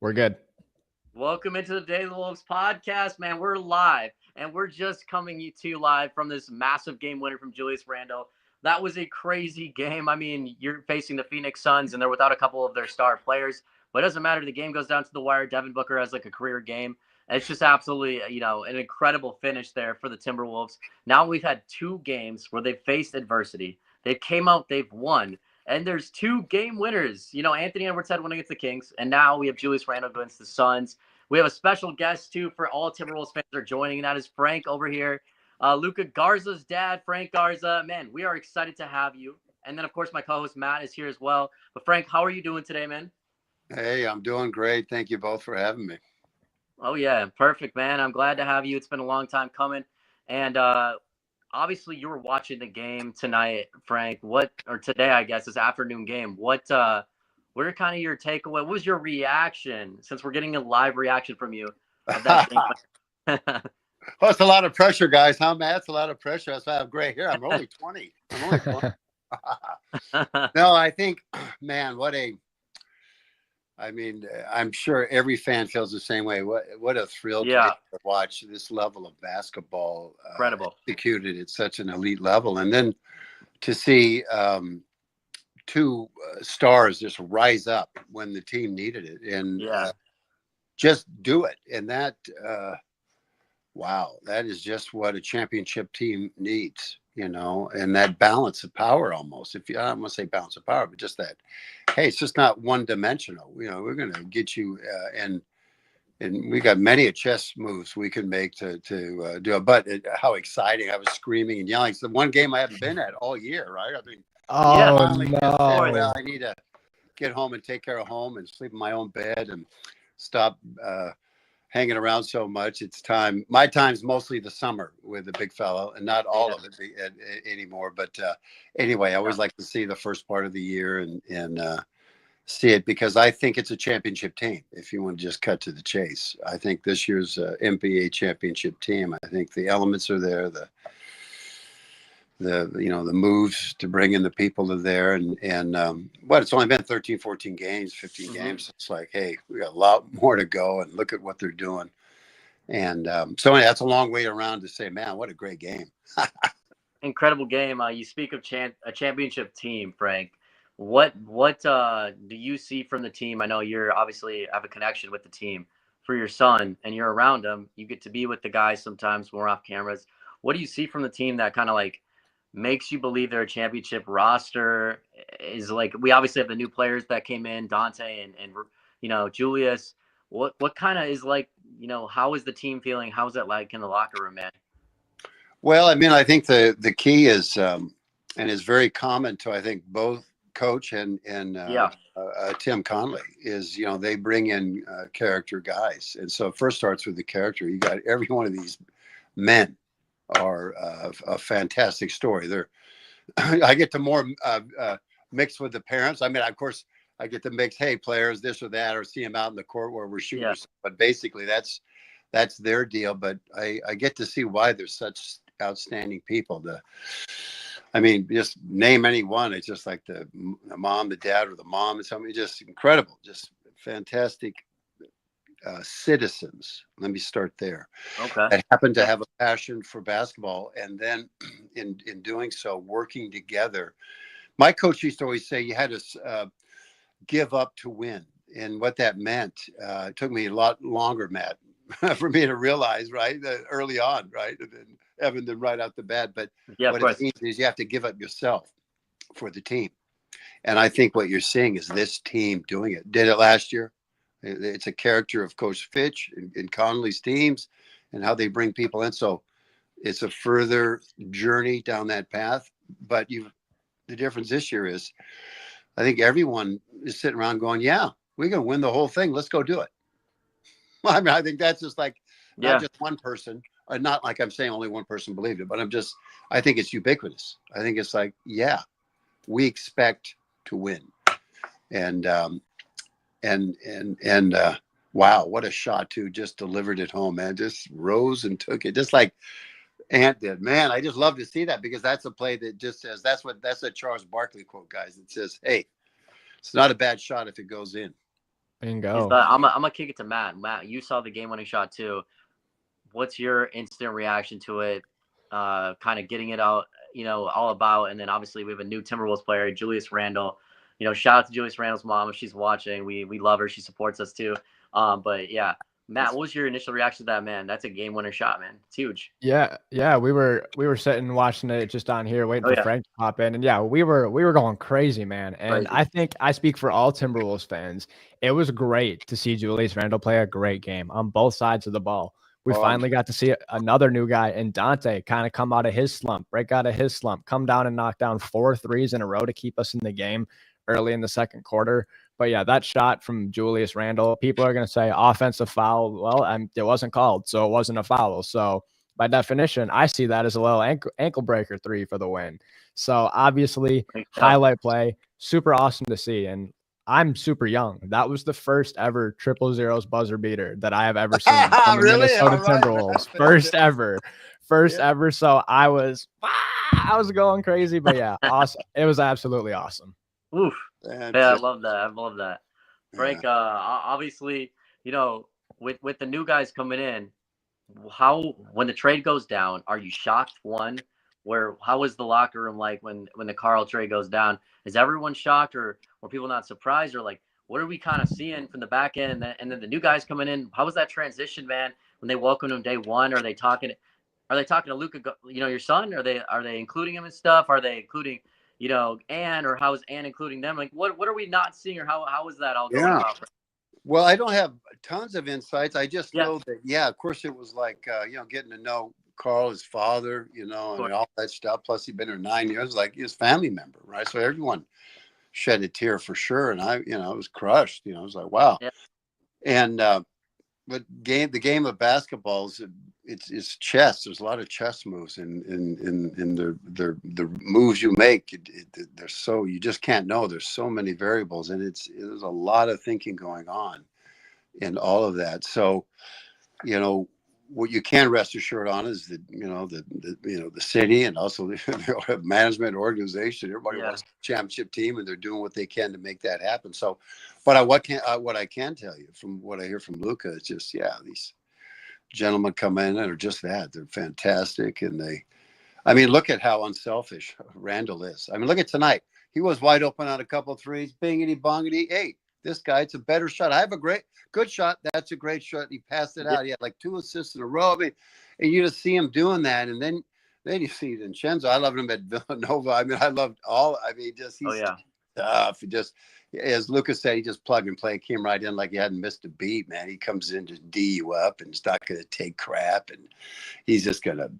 We're good. Welcome into the Daily Wolves podcast, man. We're live, and we're just coming to you live from this massive game winner from Julius Randle. That was a crazy game. I mean, you're facing the Phoenix Suns, and they're without a couple of their star players, but it doesn't matter. The game goes down to the wire. Devin Booker has like a career game. And it's just absolutely, an incredible finish there for the Timberwolves. Now we've had two games where they've faced adversity. They've came out, they've won. And there's two game winners. Anthony Edwards had one against the Kings, and now we have Julius Randle against the Suns. We have a special guest, too, for all Timberwolves fans that are joining, and that is Frank over here. Luca Garza's dad, Frank Garza. Man, we are excited to have you. And then, of course, my co-host Matt is here as well. But, Frank, how are you doing today, man? Hey, I'm doing great. Thank you both for having me. Oh, yeah. Perfect, man. I'm glad to have you. It's been a long time coming. And obviously, you were watching the game tonight, Frank. Or today, I guess, this afternoon game. What are kind of your takeaway? What was your reaction, since we're getting a live reaction from you of that game? Well, it's a lot of pressure, guys. Huh, Matt? It's a lot of pressure. That's why I have gray hair. I'm only 20. No, I think, man, I'm sure every fan feels the same way. What a thrill to watch this level of basketball executed at such an elite level. And then to see two stars just rise up when the team needed it and just do it. And that, wow, that is just what a championship team needs, and that balance of power almost. I don't want to say balance of power, but just that, hey, it's just not one dimensional. We're going to get you and we got many chess moves we can make to do it. But how exciting. I was screaming and yelling. It's the one game I haven't been at all year, right? I mean, well, I need to get home and take care of home and sleep in my own bed and stop hanging around so much. It's time. My time's mostly the summer with the big fellow, and not all of it anymore. But anyway, I always like to see the first part of the year and see it, because I think it's a championship team. If you want to just cut to the chase, I think this year's NBA championship team. I think the elements are there. The moves to bring in the people are there, and it's only been 13, 14 games, 15 games. It's like, hey, we got a lot more to go, and look at what they're doing. And so anyway, that's a long way around to say, man, what a great game. Incredible game. You speak of a championship team, Frank. What do you see from the team? I know you're obviously have a connection with the team for your son, and you're around him. You get to be with the guys sometimes more off cameras. What do you see from the team that kind of like makes you believe they're a championship roster? Is like, we obviously have the new players that came in, Dante and Julius. What kind of is like, how is the team feeling? How's it like in the locker room, man? Well, I mean, I think the key is and is very common to, I think, both coach and Tim Conley is, they bring in character guys. And so it first starts with the character. You got every one of these men are a fantastic story. I get to more mix with the parents. I mean, of course, I get to mix, hey, players, this or that, or see them out in the court where we're shooting. But basically, that's their deal. But I get to see why they're such outstanding people. Just name any one. It's just like the mom, the dad, or the mom, and something just incredible, just fantastic citizens. Let me start there. Okay. That happen to have a passion for basketball, and then in doing so, working together. My coach used to always say you had to give up to win, and what that meant. It took me a lot longer, Matt, for me to realize, right, early on, right, and then Evan did right out the bat. But what it means is you have to give up yourself for the team, and I think what you're seeing is this team doing it. Did it last year. It's a character of Coach Fitch and Conley's teams and how they bring people in. So it's a further journey down that path. But the difference this year is I think everyone is sitting around going, yeah, we're going to win the whole thing. Let's go do it. Well, I mean, I think that's just like not just one person, or not like I'm saying only one person believed it, but I think it's ubiquitous. I think it's like, yeah, we expect to win. And wow, what a shot too! Just delivered it home, man. Just rose and took it, just like Ant did. Man, I just love to see that, because that's a play that just says that's a Charles Barkley quote, guys. It says, "Hey, it's not a bad shot if it goes in." Bingo. I'm gonna kick it to Matt. Matt, you saw the game-winning shot too. What's your instant reaction to it? Kind of getting it out, all about, and then obviously we have a new Timberwolves player, Julius Randle. Shout out to Julius Randle's mom if she's watching. We love her. She supports us too. But yeah, Matt, what was your initial reaction to that, man? That's a game-winner shot, man. It's huge. Yeah. We were sitting watching it just on here, waiting for Frank to pop in, and yeah, we were going crazy, man. And I think I speak for all Timberwolves fans. It was great to see Julius Randle play a great game on both sides of the ball. We finally got to see another new guy in Dante kind of come out of his slump, break out of his slump, come down and knock down 4 threes in a row to keep us in the game early in the second quarter. But yeah, that shot from Julius Randle, people are going to say offensive foul. Well, it wasn't called, so it wasn't a foul. So by definition, I see that as a little ankle breaker 3 for the win. So obviously, highlight play, super awesome to see. And I'm super young. That was the first ever 000 buzzer beater that I have ever seen from the Minnesota Timberwolves. First ever. So I was going crazy, but yeah, awesome. It was absolutely awesome. Oof. Yeah, I love that. Frank, obviously, with the new guys coming in, when the trade goes down, are you shocked? How is the locker room like when the Carl trade goes down? Is everyone shocked, or were people not surprised, or like what are we kind of seeing from the back end, and then the new guys coming in? How was that transition, man? When they welcomed him day one, are they talking to Luka? Your son? Are they including him and stuff? Are they including Ann, or how is Ann including them? Like what are we not seeing, or how is that all going about? Well, I don't have tons of insights. I just know that, of course, it was like, getting to know Carl, his father, and all that stuff. Plus, he'd been there 9 years, like his family member, right? So everyone shed a tear for sure. And I was crushed. I was like, wow. Yeah. And but the game of basketball it's chess. There's a lot of chess moves, and the moves you make, they're so, you just can't know. There's so many variables, and there's a lot of thinking going on in all of that. So, what you can rest assured on is that the city, and also the management organization. Everybody wants a championship team, and they're doing what they can to make that happen. So, but what I can tell you from what I hear from Luka is just these gentlemen come in and are just that. They're fantastic, and look at how unselfish Randle is. Look at tonight. He was wide open on a couple of threes. Bingity bongity. Hey, this guy, it's a better shot. I have a good shot. That's a great shot. He passed it out. He had like 2 assists in a row. And you just see him doing that. And then you see Vincenzo. I loved him at Villanova. I loved all. He's tough. He just, as Lucas said, he just plug and play. Came right in like he hadn't missed a beat, man. He comes in, just D you up, and he's not going to take crap. And he's just going to,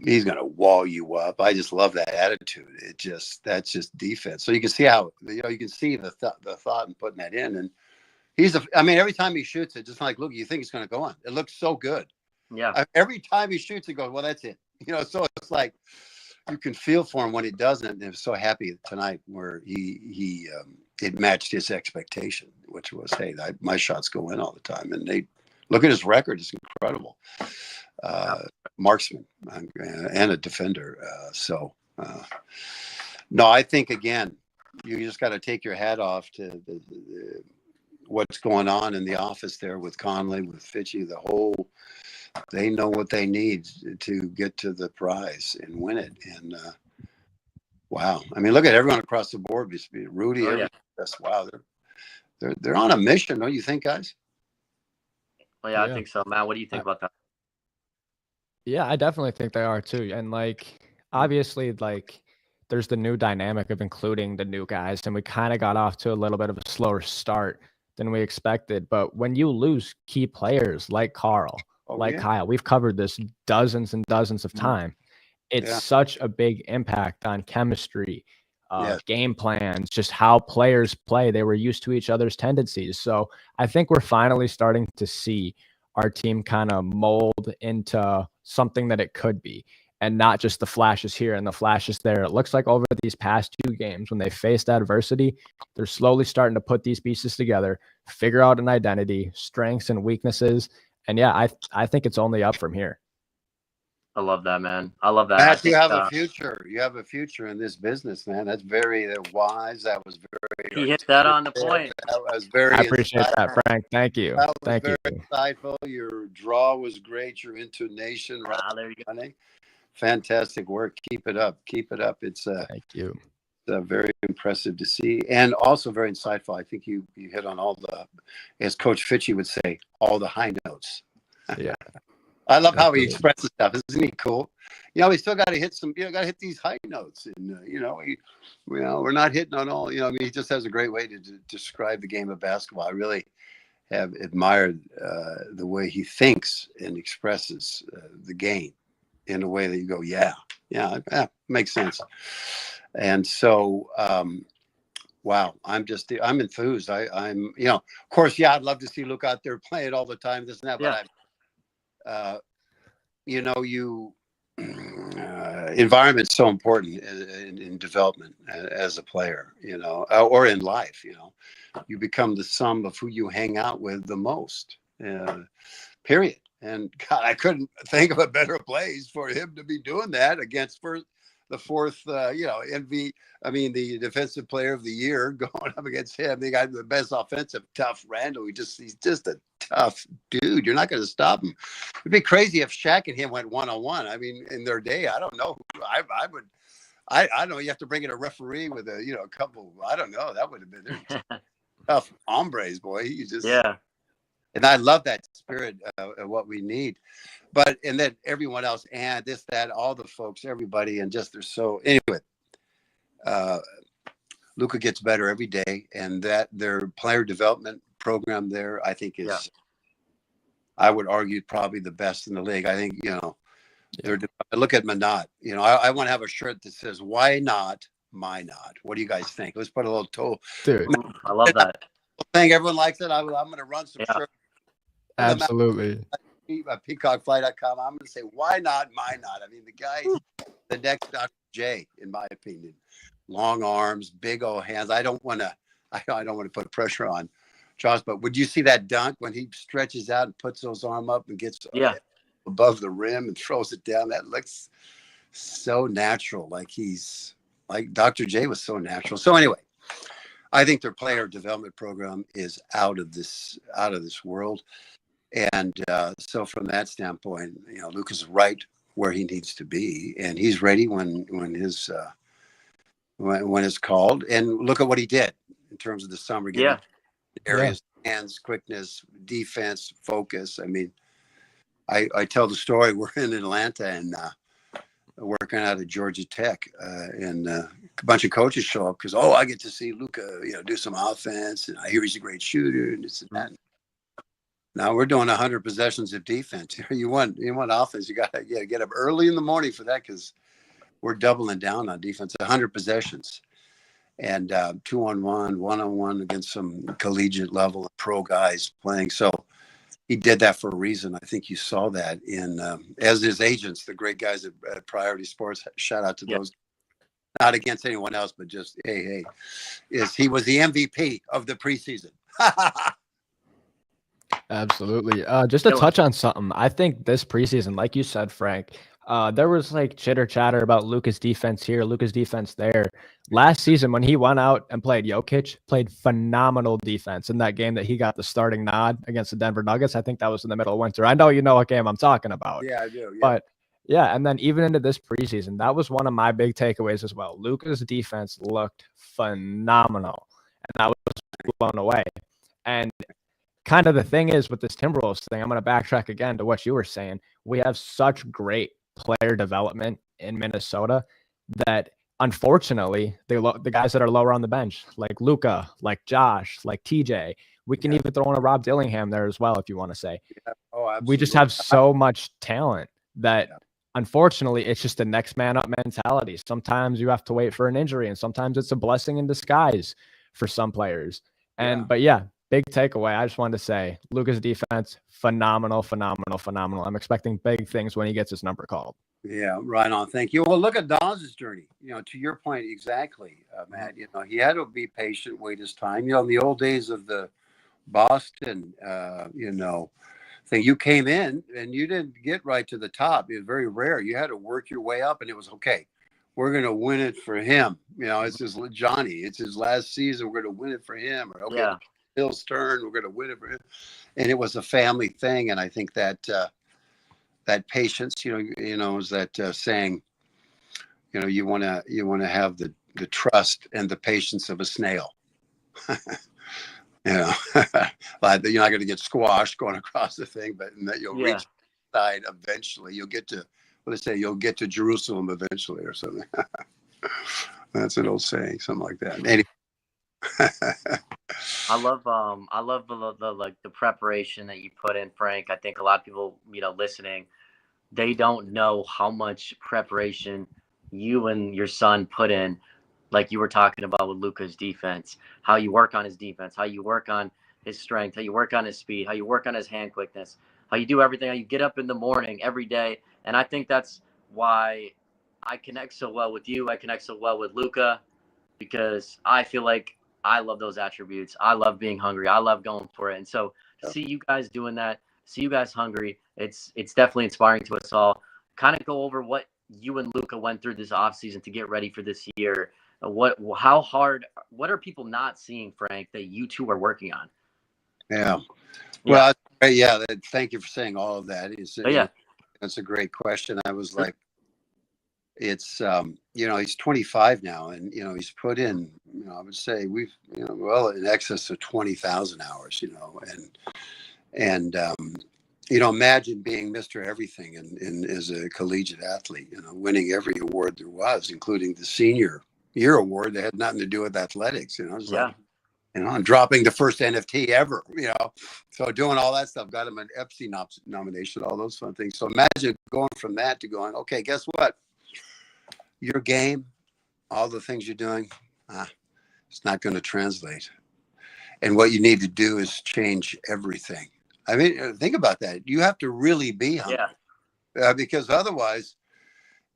he's going to wall you up. I just love that attitude. That's just defense. So you can see how, you can see the thought in putting that in. And every time he shoots it, just like, look, you think it's going to go on. It looks so good. Yeah. Every time he shoots it, goes, well, that's it. So it's like, you can feel for him when he doesn't. And I was so happy tonight where it matched his expectation, which was, hey, my shots go in all the time. And they look at his record; it's incredible. Marksman and a defender. No, I think again, you just got to take your hat off to what's going on in the office there with Conley, with Fitchy, they know what they need to get to the prize and win it. And wow, look at everyone across the board. Rudy, wow, they're on a mission, don't you think, guys? Well, yeah, I think so. Matt, what do you think about that? Yeah, I definitely think they are too. And obviously, there's the new dynamic of including the new guys, and we kind of got off to a little bit of a slower start than we expected. But when you lose key players like Carl, Kyle, we've covered this dozens and dozens of times. It's such a big impact on chemistry, game plans, just how players play. They were used to each other's tendencies. So I think we're finally starting to see our team kind of mold into something that it could be, and not just the flashes here and the flashes there. It looks like over these past 2 games, when they faced adversity, they're slowly starting to put these pieces together, figure out an identity, strengths and weaknesses. And I think it's only up from here. I love that, man. I love that. Matt, you have a future. You have a future in this business, man. That's very wise. That was very. He hit that on the point. That was very. I appreciate that, Frank. Thank you. That was Thank very you. insightful. Your draw was great. Your intonation, right? There you go. Fantastic work. Keep it up. Keep it up. It's thank you. Very impressive to see, and also very insightful. I think you hit on all the, as Coach Fitchie would say, all the high notes. Yeah. I love how he expresses stuff. Isn't he cool? We still got to hit some. Got to hit these high notes, and we're not hitting on all. He just has a great way to describe the game of basketball. I really have admired the way he thinks and expresses the game in a way that you go, yeah, makes sense. And so, wow, I'm enthused. I'm, of course, I'd love to see Luke out there playing all the time, this and that, but environment's so important in development as a player, or in life. You become the sum of who you hang out with the most, period. And God, I couldn't think of a better place for him to be doing that against the fourth, the defensive player of the year, going up against him. They got the best offensive, tough Randall. He's just a tough dude. You're not going to stop him. It'd be crazy if Shaq and him went 1-on-1. I mean, in their day, I don't know. I would. I don't know. You have to bring in a referee with a couple. I don't know. That would have been tough hombres, boy. He just And I love that spirit of what we need. And then everyone else, and this, that, all the folks, everybody, and just they're so. Anyway, Luka gets better every day, and that their player development program there, I think is, I would argue, probably the best in the league. I think, I look at Manat. I want to have a shirt that says, "Why not? My not." What do you guys think? Let's put a little toe. Dude, I love that. I think everyone likes it. I'm going to run some shirts. Absolutely. Peacockfly.com. I'm going to say, why not? My not. I mean, the guy's the next Dr. J, in my opinion. Long arms, big old hands. I don't want to put pressure on Josh, but would you see that dunk when he stretches out and puts those arms up and gets above the rim and throws it down? That looks so natural. Like Dr. J was so natural. So anyway, I think their player development program is out of this world. And so from that standpoint, Luke is right where he needs to be, and he's ready when it's called. And look at what he did in terms of the summer. Areas, hands, quickness, defense, focus. I mean, I tell the story. We're in Atlanta and working out of Georgia Tech, and a bunch of coaches show up because, I get to see Luka, do some offense, and I hear he's a great shooter, and this and that. Now we're doing 100 possessions of defense. You want offense. You got to get up early in the morning for that because we're doubling down on defense. 100 possessions, and 2-on-1, 1-on-1 against some collegiate level pro guys playing. So he did that for a reason. I think you saw that in as his agents, the great guys at Priority Sports. Shout out to those. Not against anyone else, but just he was the MVP of the preseason. Absolutely. Just to touch on something, I think this preseason, like you said, Frank, there was like chitter chatter about Luka's defense here, Luka's defense there. Last season, when he went out and played, Jokic played phenomenal defense in that game that he got the starting nod against the Denver Nuggets. I think that was in the middle of winter. I know you know what game I'm talking about. Yeah, I do. Yeah. But and then even into this preseason, that was one of my big takeaways as well. Luka's defense looked phenomenal, and I was blown away. And kind of the thing is with this Timberwolves thing, I'm going to backtrack again to what you were saying. We have such great player development in Minnesota that unfortunately the guys that are lower on the bench, like Luka, like Josh, like TJ, we can even throw in a Rob Dillingham there as well if you want to say. We just have so much talent that unfortunately it's just a next man up mentality. Sometimes you have to wait for an injury, and sometimes it's a blessing in disguise for some players. But big takeaway. I just wanted to say Luka's defense, phenomenal. I'm expecting big things when he gets his number called. Yeah, right on. Thank you. Well, look at Don's journey. To your point exactly, Matt. He had to be patient, wait his time. In the old days of the Boston, thing. You came in and you didn't get right to the top. It was very rare. You had to work your way up, and it was okay. We're going to win it for him. You know, it's just Johnny. It's his last season. We're going to win it for him. Or, okay, Bill's turn. We're going to win it for him. And it was a family thing. And I think that that patience, you know, is that saying, you know, you want to have the trust and the patience of a snail. You know, like you're not going to get squashed going across the thing, but that you'll reach the side eventually. You'll get to, let's say, you'll get to Jerusalem eventually, or something. That's an old saying, something like that. Anyway. I love the preparation that you put in, Frank. I think a lot of people, you know, listening, they don't know how much preparation you and your son put in. Like you were talking about with Luka's defense, how you work on his defense, how you work on his strength, how you work on his speed, how you work on his hand quickness, how you do everything, how you get up in the morning every day. And I think that's why I connect so well with you. I connect so well with Luka, because I feel like I love those attributes. I love being hungry. I love going for it. And so to see you guys doing that, see you guys hungry, it's definitely inspiring to us all. Kind of go over what you and Luka went through this offseason to get ready for this year. How hard, what are people not seeing, Frank, that you two are working on? Yeah. Well, thank you for saying all of that. That's a great question. I was like, it's, you know, he's 25 now, and, you know, he's put in, you know, I would say we've, you know, well, in excess of 20,000 hours, you know, and you know, imagine being Mr. Everything and as a collegiate athlete, you know, winning every award there was, including the senior year award that had nothing to do with athletics, you know. It's like, you know, I'm dropping the first NFT ever, you know. So doing all that stuff, got him an Epstein nomination, all those fun things. So imagine going from that to going, okay, guess what? Your game, all the things you're doing, it's not going to translate. And what you need to do is change everything. I mean, think about that. You have to really be hungry. Because otherwise,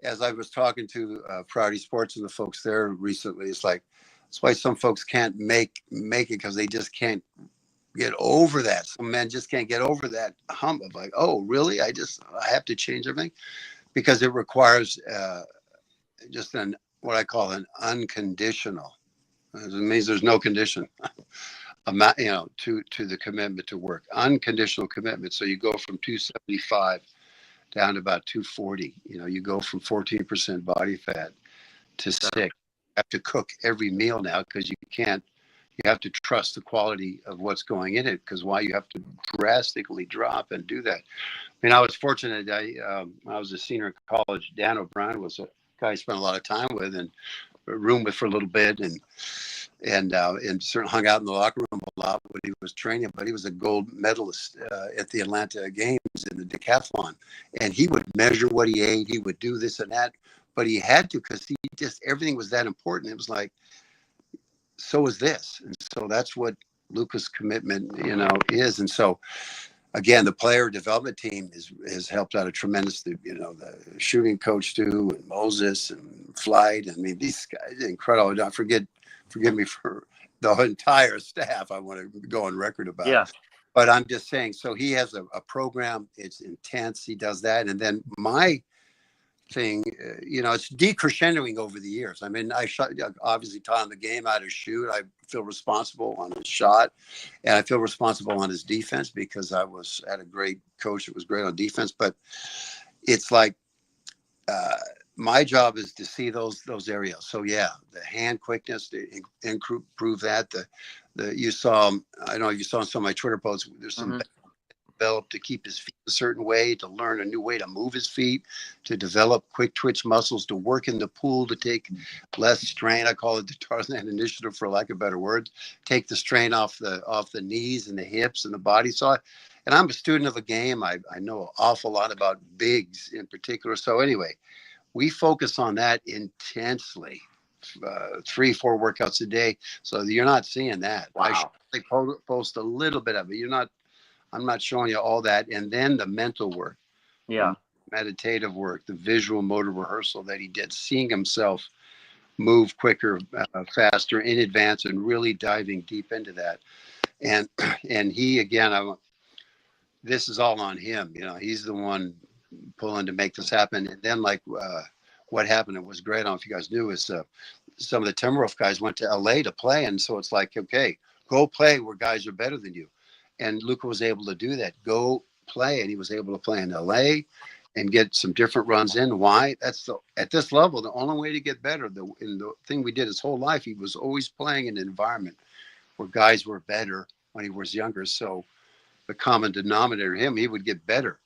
as I was talking to Priority Sports and the folks there recently, it's like, that's why some folks can't make it, because they just can't get over that. Some men just can't get over that hump of like, oh, really? I have to change everything, because it requires just what I call an unconditional. It means there's no condition, you know, to the commitment to work. Unconditional commitment. So you go from 275 down to about 240. You know, you go from 14% body fat to 6. You have to cook every meal now, because you have to trust the quality of what's going in it, because you have to drastically drop and do that. I mean, I was fortunate. I was a senior in college. Dan O'Brien was a guy I spent a lot of time with and room with for a little bit, and certainly hung out in the locker room a lot when he was training. But he was a gold medalist at the Atlanta Games in the decathlon, and he would measure what he ate. He would do this and that, but he had to, because everything was that important. It was like, so is this, and so that's what Luka's commitment, you know, is. And so, again, the player development team has helped out a tremendous, you know, the shooting coach too, and Moses and Flight. I mean, these guys are incredible. Don't forgive me for the entire staff. I want to go on record about it. But I'm just saying, so he has a program. It's intense. He does that. And then my thing, you know, it's decrescendoing over the years. I mean, I obviously taught him the game, how to shoot. I feel responsible on his shot, and I feel responsible on his defense, because I had a great coach that was great on defense. But it's like my job is to see those areas. So yeah, the hand quickness, to improve that. You saw, I know you saw some of my Twitter posts. There's some. Develop to keep his feet a certain way, to learn a new way to move his feet, to develop quick twitch muscles, to work in the pool, to take less strain. I call it the Tarzan initiative, for lack of better words. Take the strain off the knees and the hips and the body. So and I'm a student of the game. I know an awful lot about bigs in particular. So anyway, we focus on that intensely. 3-4 workouts a day. So you're not seeing that. Wow. I post a little bit of it. I'm not showing you all that. And then the mental work, the meditative work, the visual motor rehearsal that he did, seeing himself move quicker, faster, in advance, and really diving deep into that. And he, again, this is all on him. He's the one pulling to make this happen. And then what happened, it was great. I don't know if you guys knew, is some of the Timberwolf guys went to LA to play. And so it's like, okay, go play where guys are better than you. And Luka was able to do that. Go play. And he was able to play in LA and get some different runs in. Why? At this level, the only way to get better, in the thing we did his whole life, he was always playing in an environment where guys were better when he was younger. So the common denominator, he would get better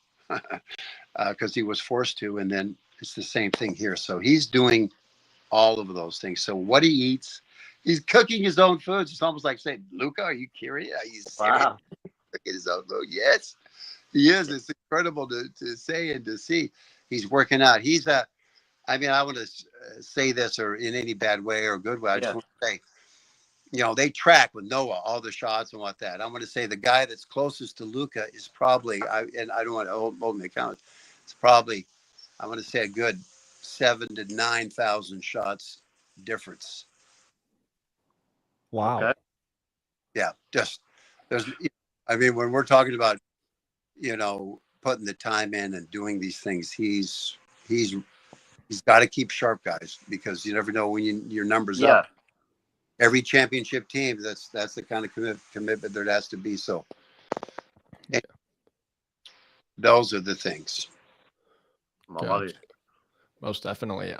because he was forced to. And then it's the same thing here. So he's doing all of those things. So what he eats, he's cooking his own foods. It's almost like saying, Luka, are you curious? He's wow. Cooking his own food. Yes, he is. It's incredible to say and to see. He's working out. I want to say this or in any bad way or good way. I just want to say, they track with Noah all the shots and what that. I'm going to say the guy that's closest to Luka is probably, and I don't want to hold me account. It's probably, I'm going to say a good 7,000 to 9,000 shots difference. Wow. Okay. Yeah, when we're talking about, putting the time in and doing these things, he's got to keep sharp, guys, because you never know when your numbers up. Every championship team, that's the kind of commitment there has to be. So those are the things. Most definitely.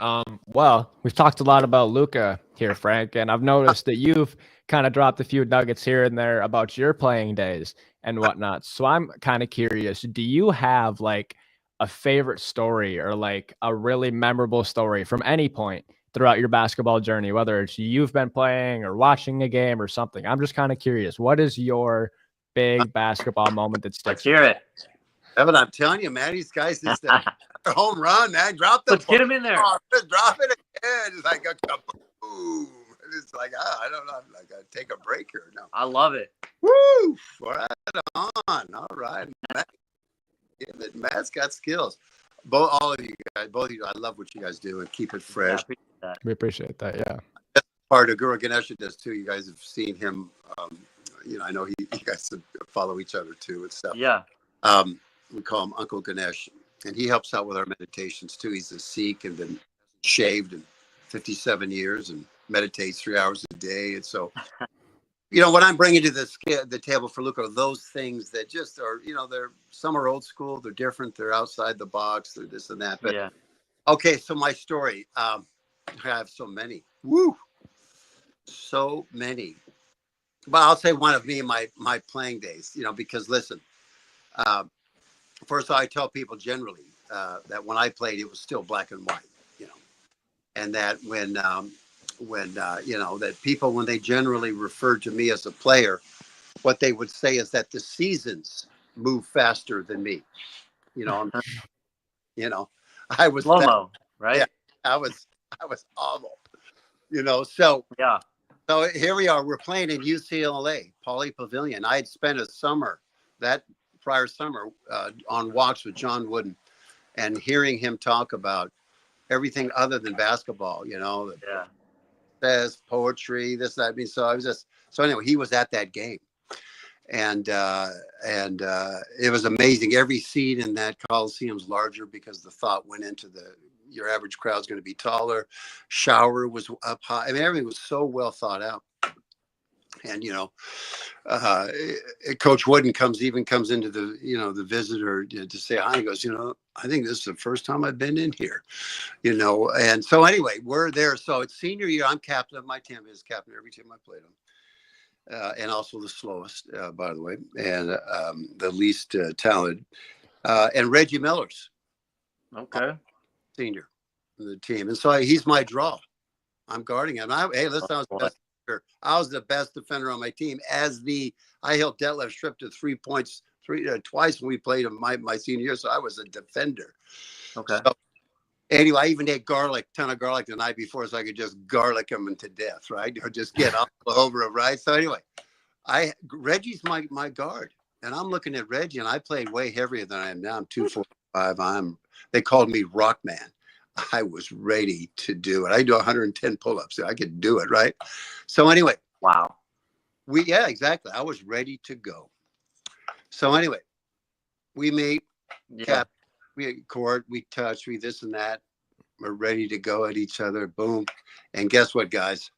Well, we've talked a lot about Luka here, Frank, and I've noticed that you've kind of dropped a few nuggets here and there about your playing days and whatnot. So I'm kind of curious, do you have like a favorite story or like a really memorable story from any point throughout your basketball journey, whether it's you've been playing or watching a game or something? I'm just kind of curious. What is your big basketball moment that sticks? Let's hear it. Evan, I'm telling you, man, these guys just home run, man. Drop the Let's get him in there. Just drop it again. It's like a kaboom. It's like, I don't know. I'm like, I take a break here. No. I love it. Woo! Right on. All right. Matt's got skills. All of you guys, both of you, I love what you guys do and keep it fresh. Yeah, we appreciate that. Yeah. That's part of Guru Ganesha does too. You guys have seen him. I know you guys follow each other too and stuff. Yeah. We call him Uncle Ganesh, and he helps out with our meditations too. He's a Sikh and been shaved in 57 years and meditates 3 hours a day. And so, what I'm bringing to the table for Luka are those things that just are, some are old school, they're different, they're outside the box, they're this and that. But okay, so my story, I have so many. Woo, so many. But I'll say one of me and my playing days, because listen. First of all, I tell people generally that when I played, it was still black and white, and that when that people, when they generally referred to me as a player, what they would say is that the seasons move faster than me. I was slow-mo, right? Yeah, I was awful, So yeah. So here we are. We're playing in UCLA, Pauley Pavilion. I had spent a summer prior summer on walks with John Wooden and hearing him talk about everything other than basketball, says poetry, this, that. So anyway, he was at that game and it was amazing. Every seat in that Coliseum's larger because the thought went into your average crowd's going to be taller. Shower was up high. Everything was so well thought out. And, Coach Wooden comes into the visitor to say hi. He goes, I think this is the first time I've been in here, And so anyway, we're there. So it's senior year. I'm captain of my team. I was captain every team I played on. And also the slowest, by the way, and the least talented. And Reggie Miller's. Okay. Senior in the team. And so he's my draw. I'm guarding him. I was the best defender on my team. I held Detlef Schrempf to 3 points twice when we played him my senior year. So I was a defender. Okay. So anyway, I even ate ton of garlic the night before so I could just garlic him to death, right? Or just get all over him, right? So anyway, Reggie's my guard. And I'm looking at Reggie, and I played way heavier than I am now. I'm 245. They called me Rock Man. I was ready to do it. I do 110 pull-ups. So I could do it, right? So anyway. Wow. Yeah, exactly. I was ready to go. So anyway, We meet, yeah. we court, we touch, we this and that. We're ready to go at each other. Boom. And guess what, guys?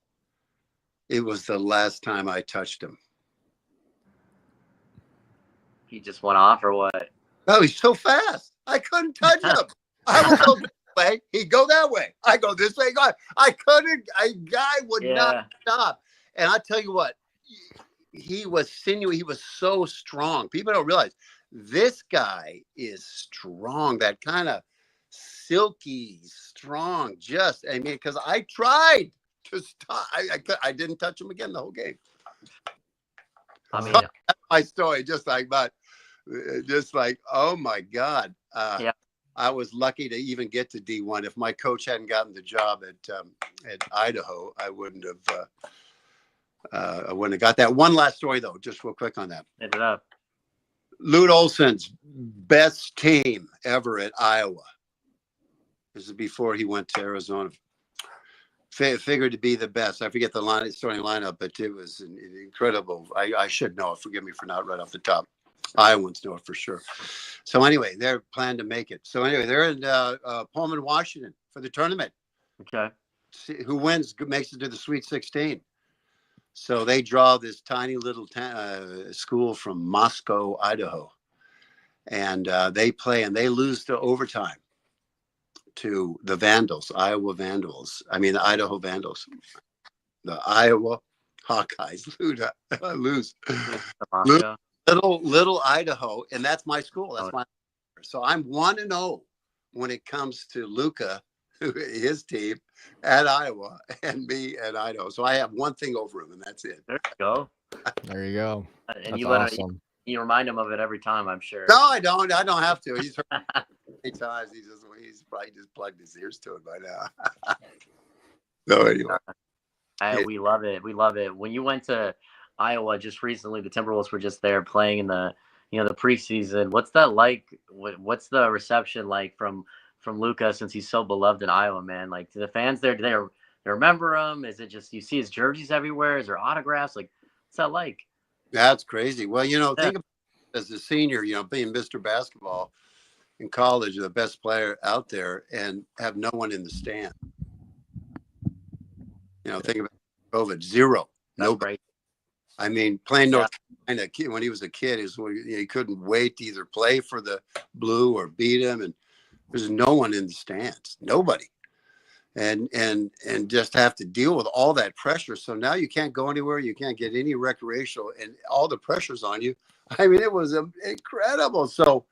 It was the last time I touched him. He just went off or what? Oh, he's so fast. I couldn't touch him. I would go this way. He'd go that way. I go this way. I couldn't. Guy would not stop. And I tell you what, he was sinewy. He was so strong. People don't realize this guy is strong. That kind of silky, strong. Just, I mean, because I tried to stop. I didn't touch him again the whole game. I mean, that's my story. Just like, oh my God. Yeah. I was lucky to even get to D1. If my coach hadn't gotten the job at Idaho, I wouldn't have got that. One last story though, just real quick on that. Hit it up. Lute Olson's best team ever at Iowa. This is before he went to Arizona. Figured to be the best. I forget the starting lineup, but it was incredible. I should know it. Forgive me for not right off the top. Iowans know it for sure. So anyway, they're planning to make it. So anyway, they're in Pullman, Washington for the tournament. Okay. Who wins makes it to the Sweet 16. So they draw this tiny little school from Moscow, Idaho. And they play and they lose to overtime to the Vandals, Idaho Vandals. The Iowa Hawkeyes lose. Little Idaho, and that's my school. That's my. So I'm 1-0 when it comes to Luca, his team at Iowa, and me at Idaho. So I have one thing over him, and that's it. There you go. There you go. And that's you awesome. You remind him of it every time, I'm sure. No, I don't. I don't have to. He's heard many times. He's probably just plugged his ears to it by now. So anyway. We love it. We love it. When you went to Iowa just recently, the Timberwolves were just there playing in the preseason. What's that like? What's the reception like from Luka since he's so beloved in Iowa, man? Like, do the fans there, do they remember him? Is it just you see his jerseys everywhere? Is there autographs? Like, what's that like? That's crazy. Well, think about it, as a senior, being Mr. Basketball in college, the best player out there, and have no one in the stand. Think about COVID, zero. Nobody. I mean, playing North Carolina when he was a kid, he couldn't wait to either play for the Blue or beat him, and there's no one in the stands, nobody, and just have to deal with all that pressure. So now you can't go anywhere, you can't get any recreational, and all the pressure's on you. I mean, it was incredible. So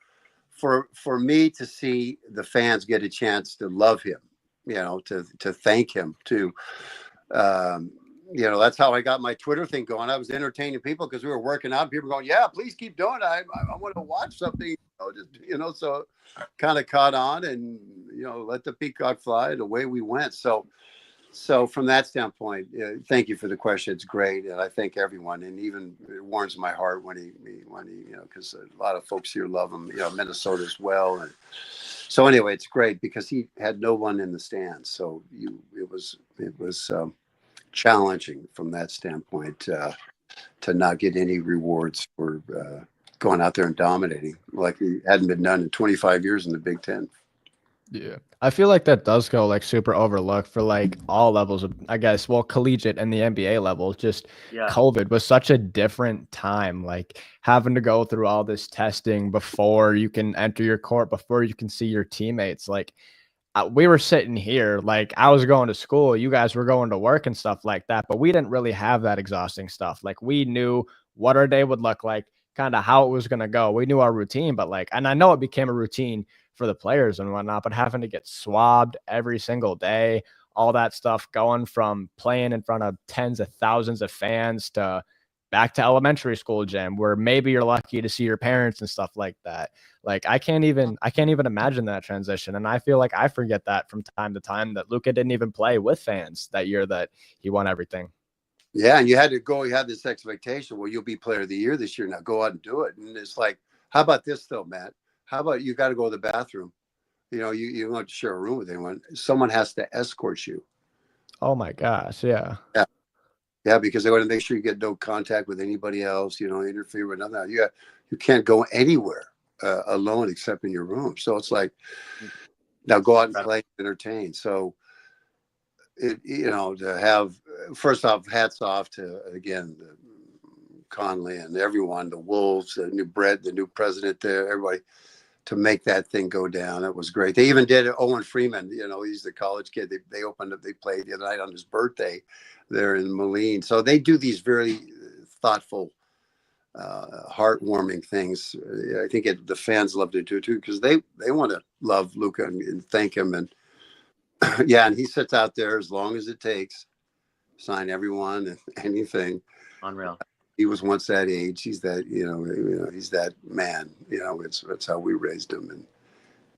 for me to see the fans get a chance to love him, to thank him, that's how I got my Twitter thing going. I was entertaining people because we were working out. People were going, yeah, please keep doing it. I want to watch something, so kind of caught on and, let the peacock fly and away we went. So from that standpoint, thank you for the question. It's great. And I thank everyone. And even it warms my heart when he because a lot of folks here love him, Minnesota as well. And so anyway, it's great because he had no one in the stands. So it was challenging from that standpoint to not get any rewards for going out there and dominating like he hadn't been done in 25 years in the Big Ten. Yeah, I feel like that does go like super overlooked for like all levels of, I guess, collegiate and the NBA level. Just COVID was such a different time, like having to go through all this testing before you can enter your court, before you can see your teammates. Like, we were sitting here, like I was going to school, you guys were going to work and stuff like that, but we didn't really have that exhausting stuff. Like, we knew what our day would look like, kind of how it was going to go. We knew our routine, but and I know it became a routine for the players and whatnot, but having to get swabbed every single day, all that stuff, going from playing in front of tens of thousands of fans to back to elementary school gym where maybe you're lucky to see your parents and stuff like that. Like, I can't even imagine that transition. And I feel like I forget that from time to time, that Luka didn't even play with fans that year that he won everything. Yeah. And you had this expectation, well, you'll be player of the year this year. Now go out and do it. And it's like, how about this though, Matt? How about you got to go to the bathroom? You don't have to share a room with anyone. Someone has to escort you. Oh my gosh. Yeah. Yeah. Yeah, because they want to make sure you get no contact with anybody else, interfere with nothing. You can't go anywhere alone except in your room. So it's like, now go out and play and entertain. So, to have, first off, hats off to, again, Conley and everyone, the Wolves, the new president there, everybody, to make that thing go down. That was great. They even did Owen Freeman, he's the college kid. They opened up, they played the other night on his birthday there in Moline. So they do these very thoughtful, heartwarming things. I think the fans love to do it too, because they want to love Luka and thank him. And yeah, and he sits out there as long as it takes, sign everyone and anything. Unreal. He was once that age. He's that, he's that man. It's how we raised him,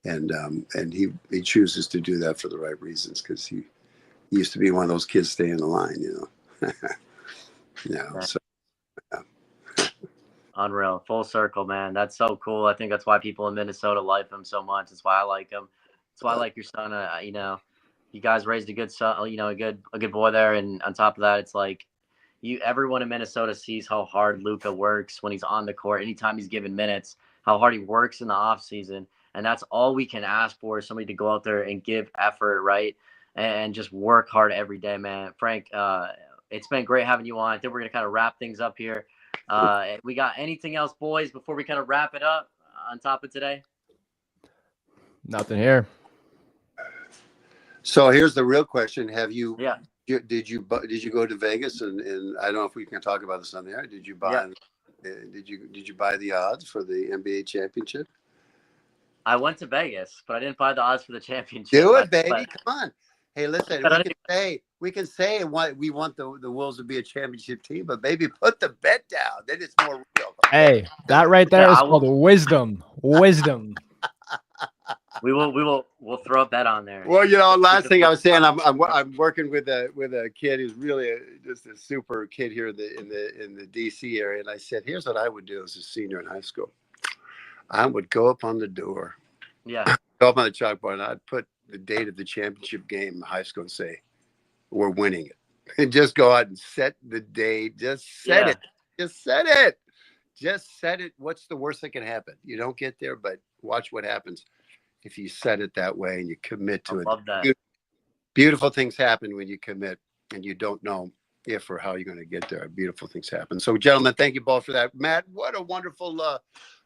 and he chooses to do that for the right reasons, because he used to be one of those kids stay in the line. So. Unreal. Full circle, man. That's so cool. I think that's why people in Minnesota like him so much. That's why I like him. That's why I like your son. You guys raised a good son, a good boy there. And on top of that, it's like everyone in Minnesota sees how hard Luka works when he's on the court. Anytime he's given minutes, how hard he works in the off season. And that's all we can ask for, is somebody to go out there and give effort, right? And just work hard every day, man. Frank, it's been great having you on. I think we're going to kind of wrap things up here. We got anything else, boys, before we kind of wrap it up on top of today? Nothing here. So here's the real question: have you? Yeah. Did you go to Vegas and I don't know if we can talk about this on the air. Did you buy? Yeah. Did you buy the odds for the NBA championship? I went to Vegas, but I didn't buy the odds for the championship. Do it, baby! Come on. Hey, listen. We can say we want the Wolves to be a championship team, but baby, put the bet down. Then it's more real. Hey, that right there is called wisdom. Wisdom. We'll throw a bet on there. Well, last thing I was saying, I'm working with a kid who's really just a super kid here in the DC area, and I said, here's what I would do as a senior in high school. I would go up on the door, go up on the chalkboard, and I'd put the date of the championship game in high school and say, we're winning it, and just go out and set the date. Just set it. Just set it. Just set it. What's the worst that can happen? You don't get there, but watch what happens if you set it that way and you commit to it. Love that. Beautiful things happen when you commit and you don't know if or how you're going to get there. Beautiful things happen. So, gentlemen, thank you both for that. Matt, what a wonderful,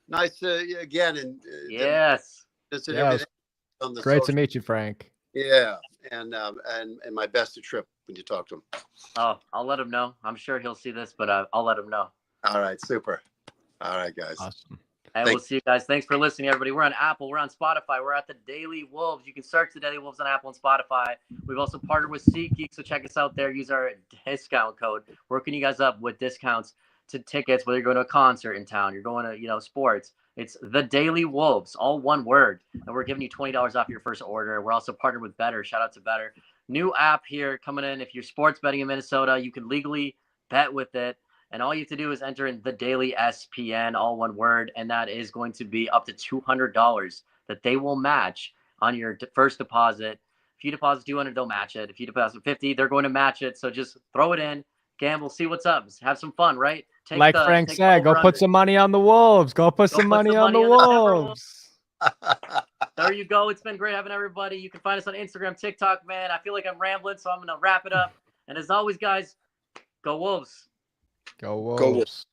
nice, again. And yes. Great to meet you, Frank. Yeah. And my best to Trip when you talk to him. Oh, I'll let him know. I'm sure he'll see this, but I'll let him know. All right. Super. All right, guys. Awesome. And we'll see you guys. Thanks for listening, everybody. We're on Apple. We're on Spotify. We're at the Daily Wolves. You can search the Daily Wolves on Apple and Spotify. We've also partnered with SeatGeek, so check us out there. Use our discount code. We're hooking you guys up with discounts to tickets, whether you're going to a concert in town, you're going to, sports. It's the Daily Wolves, all one word. And we're giving you $20 off your first order. We're also partnered with Better. Shout out to Better. New app here coming in. If you're sports betting in Minnesota, you can legally bet with it. And all you have to do is enter in the Daily SPN, all one word, and that is going to be up to $200 that they will match on your first deposit. If you deposit $200, they'll match it. If you deposit $50, they're going to match it. So just throw it in, gamble, see what's up, have some fun, right? Like Frank said, go put some money on the Wolves. Go put some money on the Wolves. There you go. It's been great having everybody. You can find us on Instagram, TikTok, man. I feel like I'm rambling, so I'm going to wrap it up. And as always, guys, go Wolves. Go Wolves.